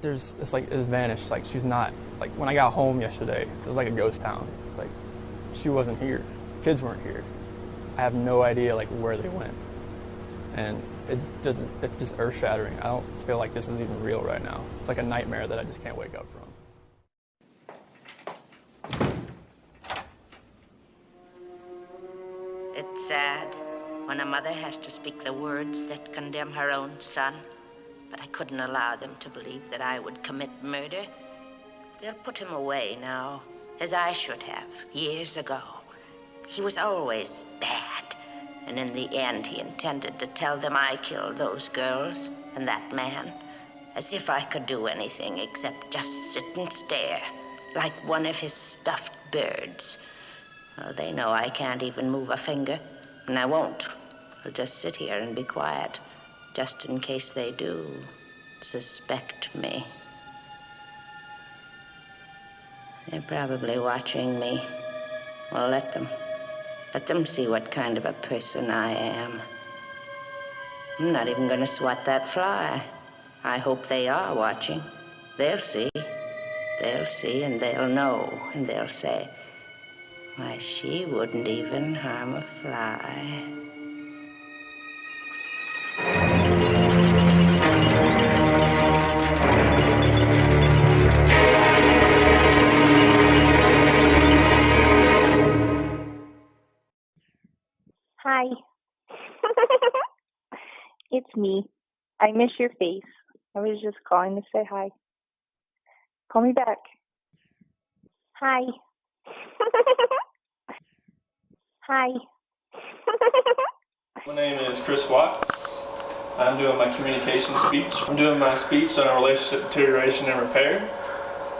it's like, it's vanished. Like, she's not, like, when I got home yesterday, it was like a ghost town. Like, she wasn't here. Kids weren't here. I have no idea, like, where they went. And it's just earth shattering. I don't feel like this is even real right now. It's like a nightmare that I just can't wake up from. It's sad when a mother has to speak the words that condemn her own son. But I couldn't allow them to believe that I would commit murder. They'll put him away now, as I should have, years ago. He was always bad. And in the end, he intended to tell them I killed those girls and that man. As if I could do anything except just sit and stare, like one of his stuffed birds. Oh, they know I can't even move a finger, and I won't. I'll just sit here and be quiet, just in case they do suspect me. They're probably watching me. Well, let them. Let them see what kind of a person I am. I'm not even gonna swat that fly. I hope they are watching. They'll see. They'll see, and they'll know, and they'll say, why, she wouldn't even harm a fly. Hi. It's me. I miss your face. I was just calling to say hi. Call me back. Hi. Hi. My name is Chris Watts. I'm doing my communication speech. I'm doing my speech on relationship deterioration and repair.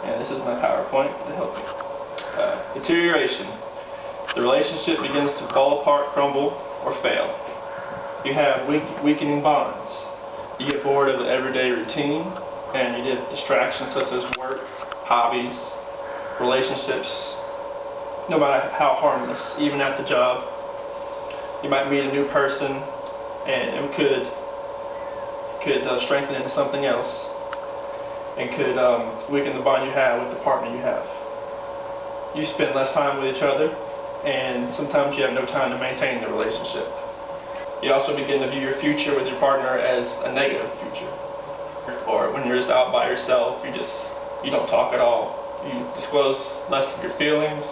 And this is my PowerPoint to help me. Deterioration. The relationship begins to fall apart, crumble, or fail. You have weakening bonds. You get bored of the everyday routine, and you get distractions such as work, hobbies, relationships, no matter how harmless, even at the job. You might meet a new person, and it could strengthen into something else, and could weaken the bond you have with the partner you have. You spend less time with each other, and sometimes you have no time to maintain the relationship. You also begin to view your future with your partner as a negative future. Or when you're just out by yourself, you don't talk at all. You disclose less of your feelings,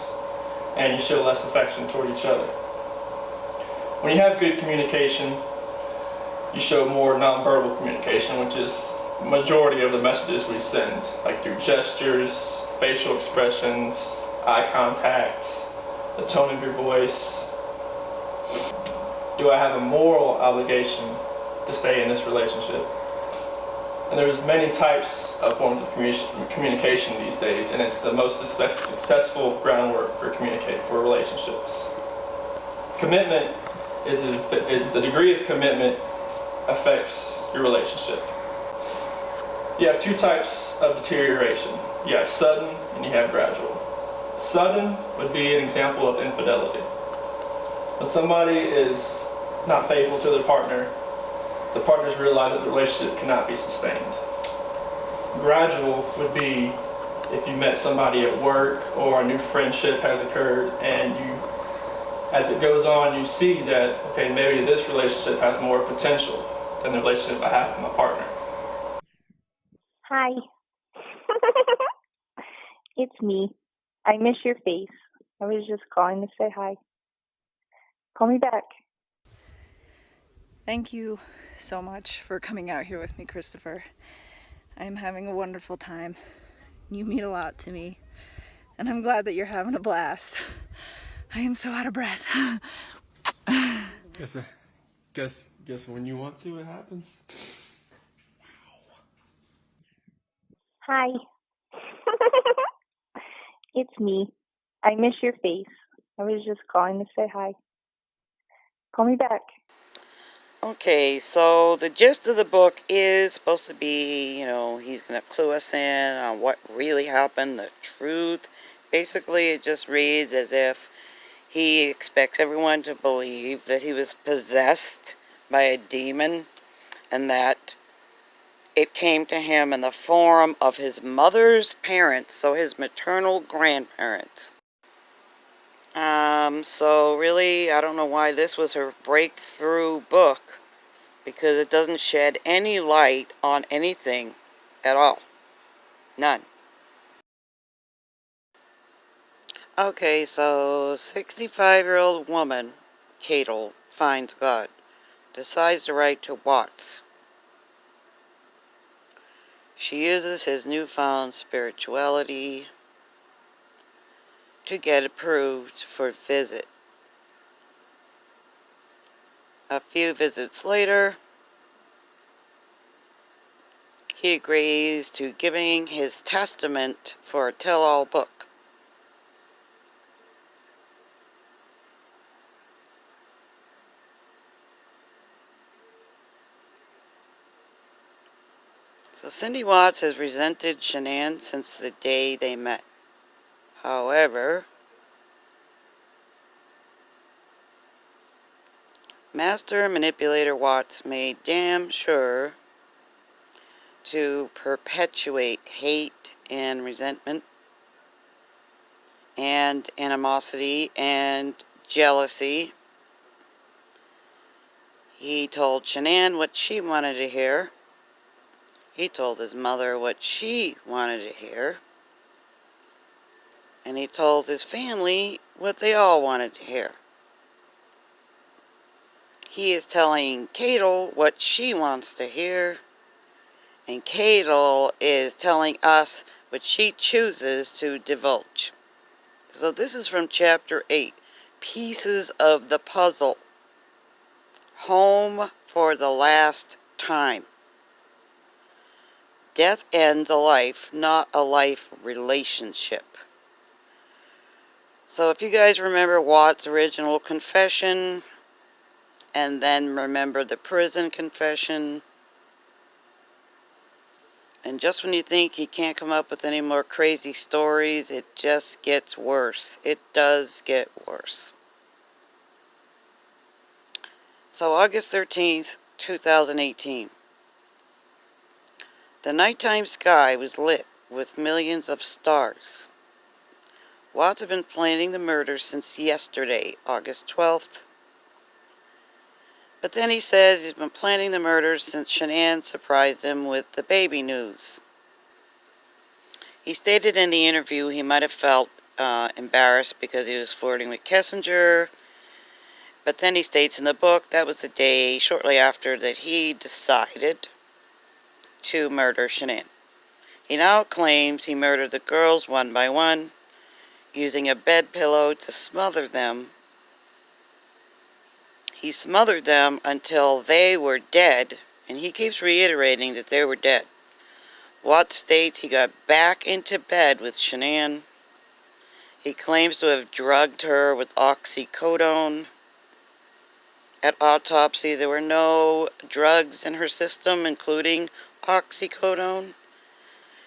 and you show less affection toward each other. When you have good communication, you show more nonverbal communication, which is the majority of the messages we send, like through gestures, facial expressions, eye contact, the tone of your voice. Do I have a moral obligation to stay in this relationship? And there's many types of forms of communication these days, and it's the most successful groundwork for relationships. Commitment is the degree of commitment affects your relationship. You have two types of deterioration. You have sudden and you have gradual. Sudden would be an example of infidelity. When somebody is not faithful to their partner, the partners realize that the relationship cannot be sustained. Gradual would be if you met somebody at work or a new friendship has occurred, and as it goes on, you see that, okay, maybe this relationship has more potential than the relationship I have with my partner. Hi. It's me. I miss your face. I was just calling to say hi. Call me back. Thank you so much for coming out here with me, Christopher. I'm having a wonderful time. You mean a lot to me, and I'm glad that you're having a blast. I am so out of breath. Guess when you want to, it happens. Hi. It's me. I miss your face. I was just calling to say hi. Call me back. Okay, so the gist of the book is supposed to be, he's going to clue us in on what really happened, the truth. Basically, it just reads as if he expects everyone to believe that he was possessed by a demon and that it came to him in the form of his mother's parents, so his maternal grandparents. So really, I don't know why this was her breakthrough book, because it doesn't shed any light on anything at all. None. Okay, so 65-year-old woman, Cadel, finds God, decides to write to Watts. She uses his newfound spirituality to get approved for a visit. A few visits later, he agrees to giving his testament for a tell-all book. So Cindy Watts has resented Shanann since the day they met. However, Master Manipulator Watts made damn sure to perpetuate hate and resentment and animosity and jealousy. He told Shanann what she wanted to hear. He told his mother what she wanted to hear. And he told his family what they all wanted to hear. He is telling Cadel what she wants to hear. And Cadel is telling us what she chooses to divulge. So this is from chapter 8. Pieces of the puzzle. Home for the last time. Death ends a life, not a life relationship. So if you guys remember Watts' original confession, and then remember the prison confession, and just when you think he can't come up with any more crazy stories, it just gets worse. It does get worse. So August 13th, 2018. The nighttime sky was lit with millions of stars. Watts had been planning the murder since yesterday, August 12th. But then he says he's been planning the murder since Shanann surprised him with the baby news. He stated in the interview he might have felt embarrassed because he was flirting with Kessinger. But then he states in the book that was the day shortly after that he decided to murder Shanann. He now claims he murdered the girls one by one, using a bed pillow to smother them. He smothered them until they were dead, and he keeps reiterating that they were dead. Watts states he got back into bed with Shanann. He claims to have drugged her with oxycodone. At autopsy, there were no drugs in her system, including oxycodone.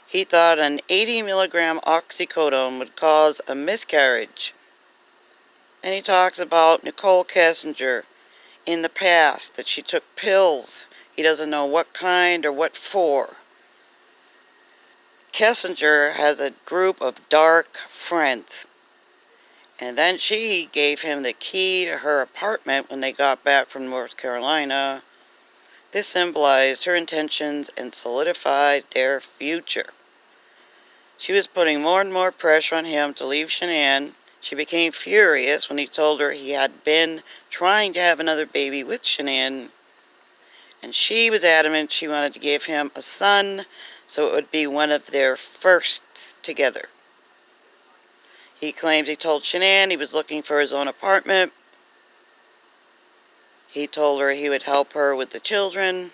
He thought an 80 milligram oxycodone would cause a miscarriage. And he talks about Nicole Kessinger in the past, that she took pills. He doesn't know what kind or what for. Kessinger has a group of dark friends. And then she gave him the key to her apartment when they got back from North Carolina. This symbolized her intentions and solidified their future. She was putting more and more pressure on him to leave Shanann. She became furious when he told her he had been trying to have another baby with Shanann. And she was adamant she wanted to give him a son, so it would be one of their firsts together. He claims he told Shanann he was looking for his own apartment. He told her he would help her with the children.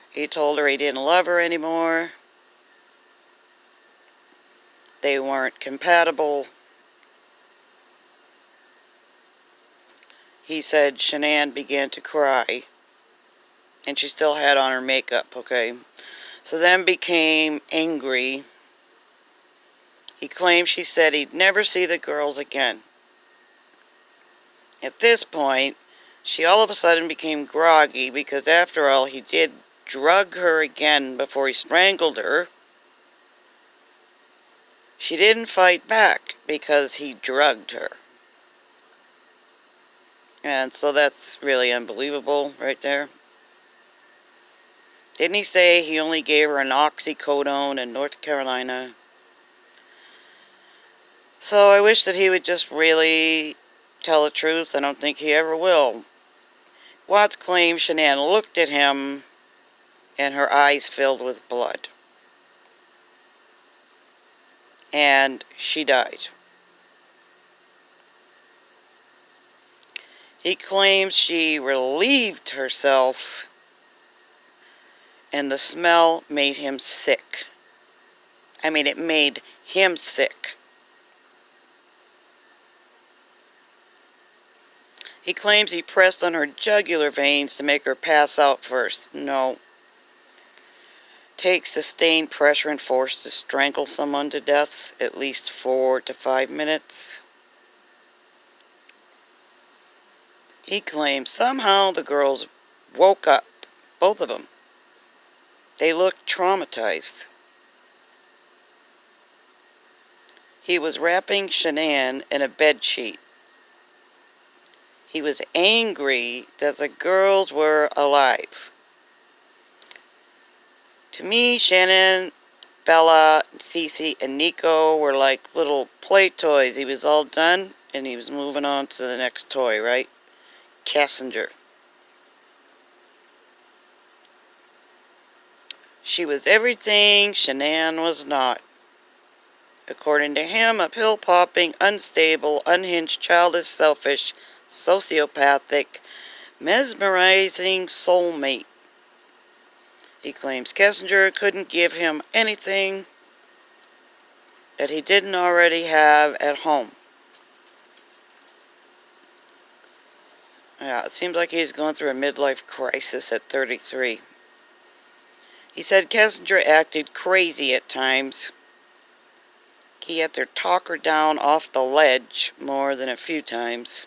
He told her he didn't love her anymore. They weren't compatible. He said Shanann began to cry. And she still had on her makeup, okay? So then became angry. He claimed she said he'd never see the girls again. At this point, she all of a sudden became groggy because after all, he did drug her again before he strangled her, she didn't fight back because he drugged her. And so that's really unbelievable right there. Didn't he say he only gave her an oxycodone in North Carolina? So I wish that he would just really tell the truth. I don't think he ever will. Watts claims Shanann looked at him and her eyes filled with blood. And she died. He claims she relieved herself and the smell made him sick. I mean, it made him sick. He claims he pressed on her jugular veins to make her pass out first. No. Take sustained pressure and force to strangle someone to death at least 4 to 5 minutes. He claims somehow the girls woke up, both of them. They looked traumatized. He was wrapping Shanann in a bedsheet. He was angry that the girls were alive. To me, Shanann, Bella, Cece, and Nico were like little play toys. He was all done, and he was moving on to the next toy, right? Cassinger. She was everything Shanann was not. According to him, a pill-popping, unstable, unhinged, childish, selfish, sociopathic, mesmerizing soulmate. He claims Cassinger couldn't give him anything that he didn't already have at home. Yeah, it seems like he's going through a midlife crisis at 33. He said Cassinger acted crazy at times. He had to talk her down off the ledge more than a few times.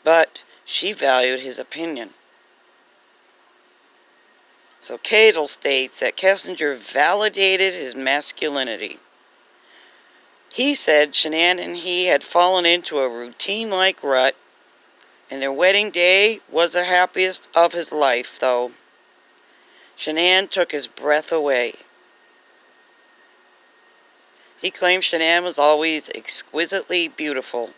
But she valued his opinion. So Cadle states that Cassinger validated his masculinity. He said Shanann and he had fallen into a routine-like rut, and their wedding day was the happiest of his life, though. Shanann took his breath away. He claims Shanann was always exquisitely beautiful.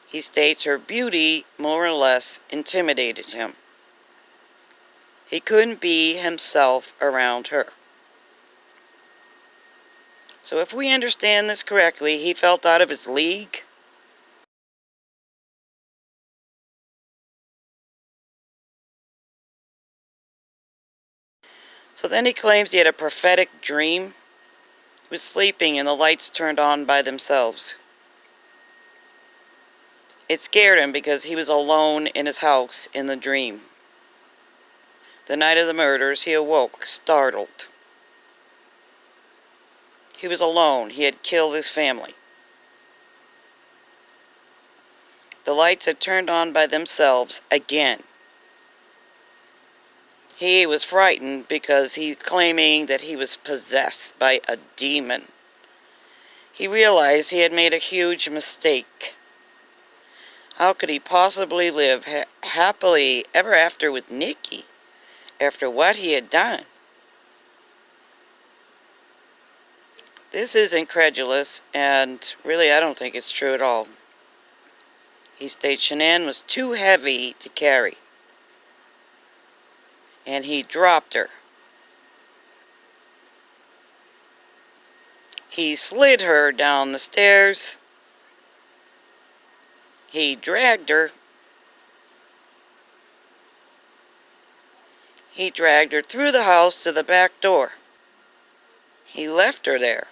He states her beauty more or less intimidated him. He couldn't be himself around her. So if we understand this correctly, he felt out of his league. So then he claims he had a prophetic dream. He was sleeping and the lights turned on by themselves. It scared him because he was alone in his house in the dream. The night of the murders, he awoke, startled. He was alone. He had killed his family. The lights had turned on by themselves again. He was frightened because he's claiming that he was possessed by a demon. He realized he had made a huge mistake. How could he possibly live happily ever after with Nikki after what he had done? This is incredulous, and really I don't think it's true at all. He states Shanann was too heavy to carry, and he dropped her. He slid her down the stairs. He dragged her. He dragged her through the house to the back door. He left her there.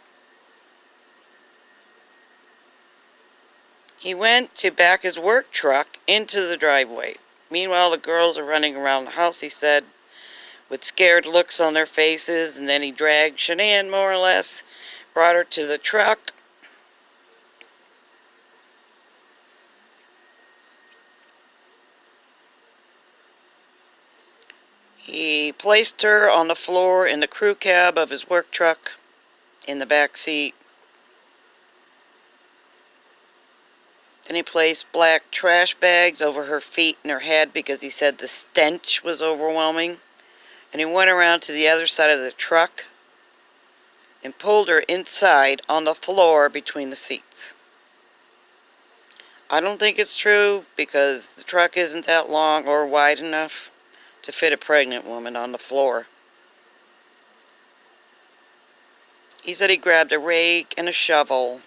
He went to back his work truck into the driveway. Meanwhile, the girls are running around the house, he said, with scared looks on their faces, and then he dragged Shanann, more or less, brought her to the truck. placed her on the floor in the crew cab of his work truck in the back seat. Then he placed black trash bags over her feet and her head because he said the stench was overwhelming. And he went around to the other side of the truck and pulled her inside on the floor between the seats. I don't think it's true because the truck isn't that long or wide enough to fit a pregnant woman on the floor. He said he grabbed a rake and a shovel.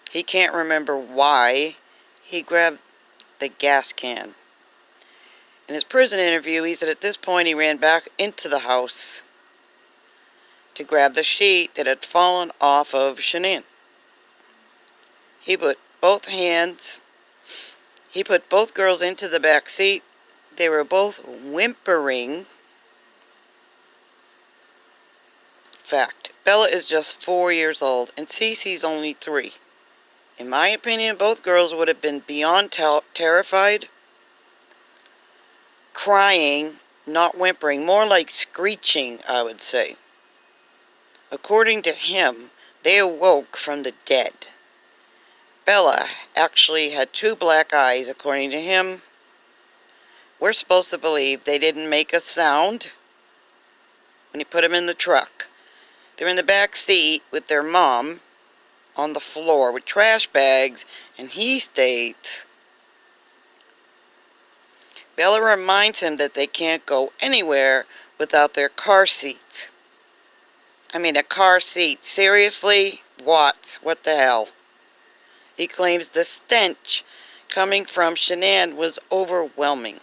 He can't remember why he grabbed the gas can. In his prison interview, he said at this point he ran back into the house to grab the sheet that had fallen off of Shanann. He put both girls into the back seat. They were both whimpering. Fact, Bella is just 4 years old and Cece's only 3. In my opinion, both girls would have been beyond terrified, crying, not whimpering, more like screeching, I would say. According to him, they awoke from the dead. Bella actually had 2 black eyes, according to him. We're supposed to believe they didn't make a sound when he put them in the truck. They're in the back seat with their mom on the floor with trash bags, and he states Bella reminds him that they can't go anywhere without their car seats. I mean, a car seat. Seriously? What? What the hell? He claims the stench coming from Shanann was overwhelming.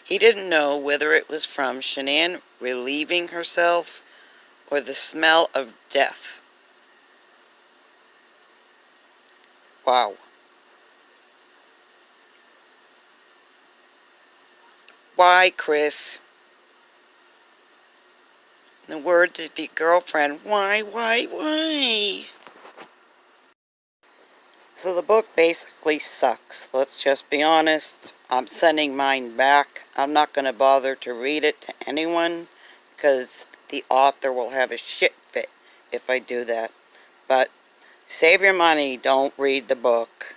He didn't know whether it was from Shanann relieving herself or the smell of death. Wow. Why, Chris? In the words of the girlfriend, why? So the book basically sucks. Let's just be honest. I'm sending mine back. I'm not going to bother to read it to anyone because the author will have a shit fit if I do that. But save your money. Don't read the book.